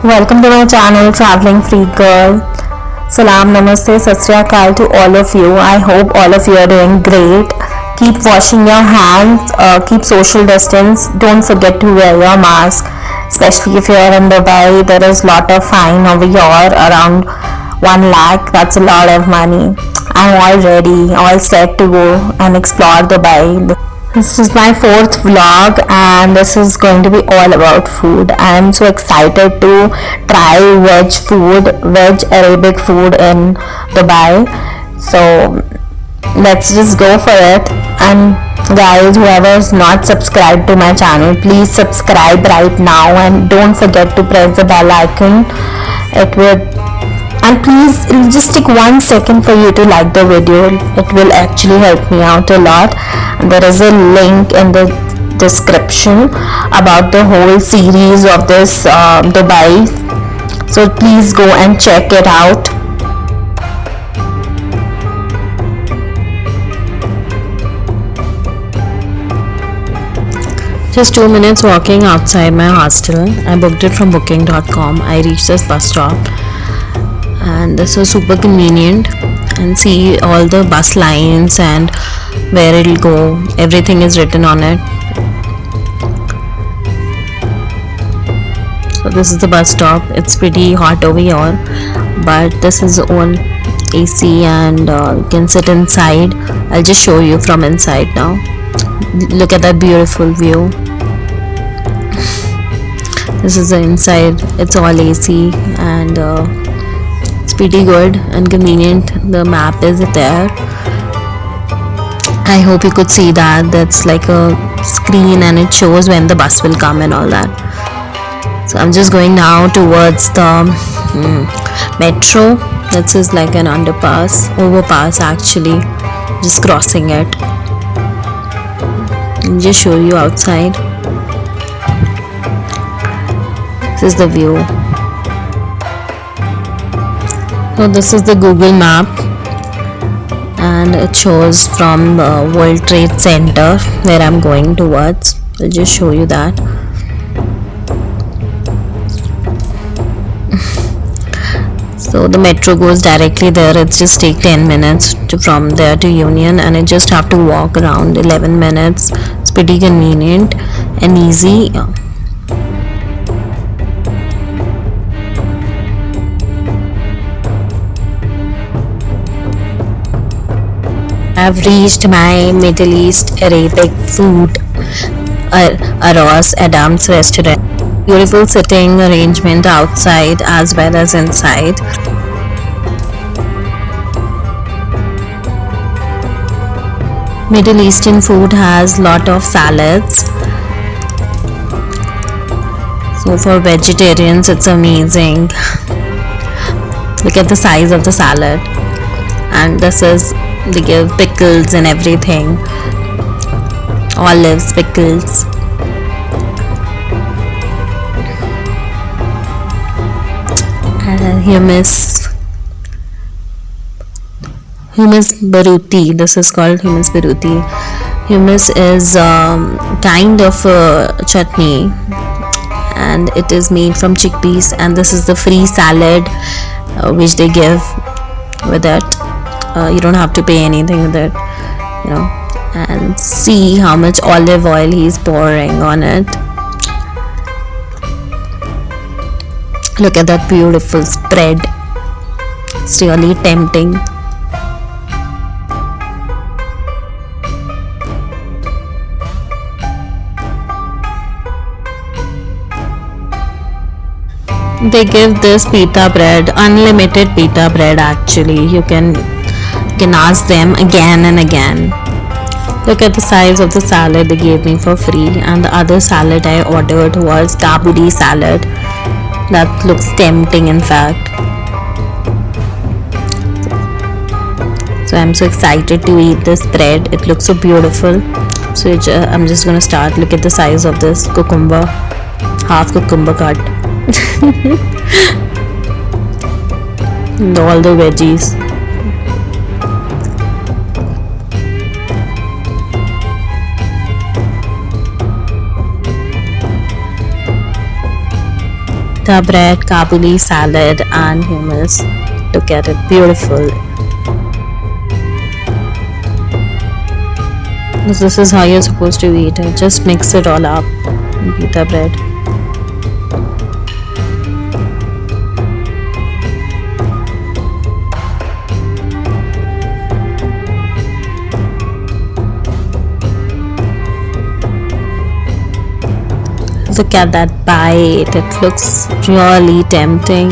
Welcome to my channel Traveling Free Girl. Salam, Namaste, Sat Sri Akal to all of you. I hope all of you are doing great. Keep washing your hands, keep social distance. Don't forget to wear your mask, especially if you are in Dubai. There is lot of fine over here, around 1 lakh. That's a lot of money. I'm all ready, all set to go and explore Dubai. This is my fourth vlog and this is going to be all about food. I am so excited to try veg Arabic food in Dubai. So let's just go for it. And guys, whoever is not subscribed to my channel, please subscribe right now and don't forget to press the bell icon. And please, it'll just take 1 second for you to like the video. It will actually help me out a lot. And there is a link in the description about the whole series of this Dubai. So please go and check it out. Just 2 minutes walking outside my hostel. I booked it from booking.com. I reached this bus stop and this was super convenient, and see all the bus lines and where it'll go. Everything is written on it. So this is the bus stop. It's pretty hot over here, but this is all AC and you can sit inside. I'll just show you from inside now. Look at that beautiful view. This is the inside. It's all AC and it's pretty good and convenient. The map is there. I hope you could see that. That's like a screen and it shows when the bus will come and all that. So I'm just going now towards the metro. This is like an overpass actually. Just crossing it. I'll just show you outside. This is the view. So this is the Google map and it shows from the World Trade Center where I'm going towards. I'll just show you that. So the metro goes directly there. It just takes 10 minutes from there to Union, and I just have to walk around 11 minutes. It's pretty convenient and easy. I've reached my Middle East Arabic food, Aros Adams restaurant. Beautiful sitting arrangement outside as well as inside. Middle Eastern food has lot of salads. So for vegetarians, it's amazing. Look at the size of the salad. And they give pickles and everything. Olives, pickles. Hummus baruti. This is called hummus baruti. Hummus is kind of chutney, and it is made from chickpeas. And this is the free salad which they give with it. You don't have to pay anything with it, and see how much olive oil he's pouring on it. Look at that beautiful spread. It's really tempting. They give this pita bread, unlimited pita bread actually. You can ask them again and again. Look at the size of the salad they gave me for free, and the other salad I ordered was kabuli salad. That looks tempting in fact. So I'm so excited to eat this bread. It looks so beautiful. So I'm just gonna start. Look at the size of this cucumber. Half cucumber cut. And all the veggies. pita bread, Kabuli salad, and hummus. Look at it, beautiful. This is how you're supposed to eat it. Just mix it all up in pita bread. Look at that bite, it looks really tempting.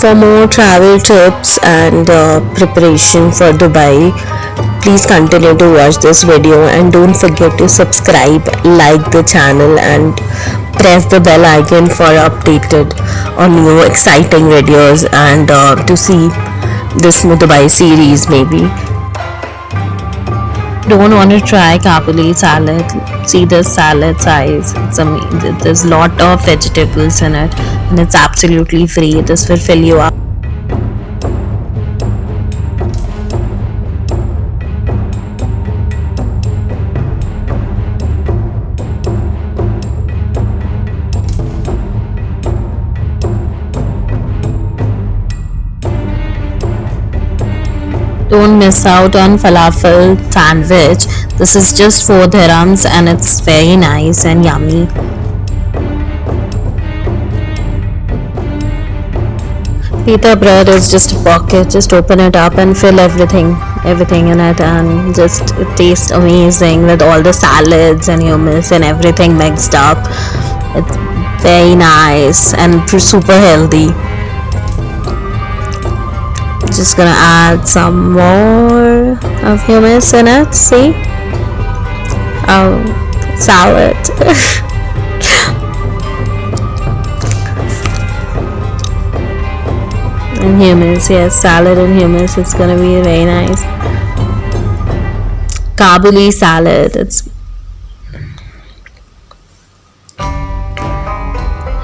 For more travel tips and preparation for Dubai, please continue to watch this video and don't forget to subscribe, like the channel and press the bell icon for updated on new exciting videos and to see this Dubai series maybe. Don't want to try Kabuli salad, see the salad size. There's a lot of vegetables in it and it's absolutely free. This will fill you up. Don't miss out on falafel sandwich. This is just 4 dirhams and it's very nice and yummy. Pita bread is just a pocket. Just open it up and fill everything in it, and just it tastes amazing with all the salads and hummus and everything mixed up. It's very nice and super healthy. Just gonna add some more of hummus in it. See? Oh, salad. And hummus, yes, salad and hummus. It's gonna be very nice. Kabuli salad.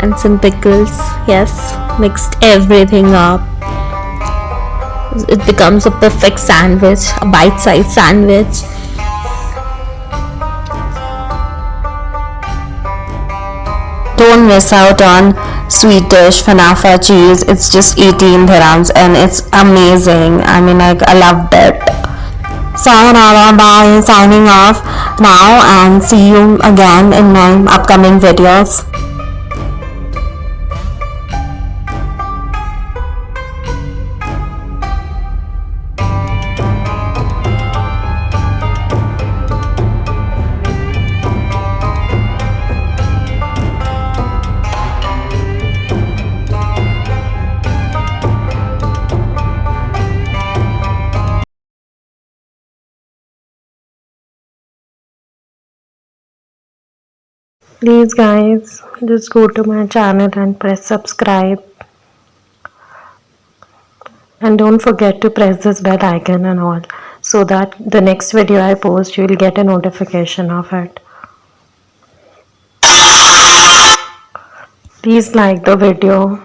And some pickles. Yes, mixed everything up. It becomes a perfect sandwich, a bite-sized sandwich. Don't miss out on sweet dish Fanafa cheese. It's just 18 dirhams and it's amazing. I mean, like, I loved it. Sayonara, bye, signing off now and see you again in my upcoming videos. Please guys, just go to my channel and press subscribe, and don't forget to press this bell icon and all, so that the next video I post you will get a notification of it. Please like the video.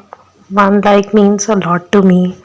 One like means a lot to me.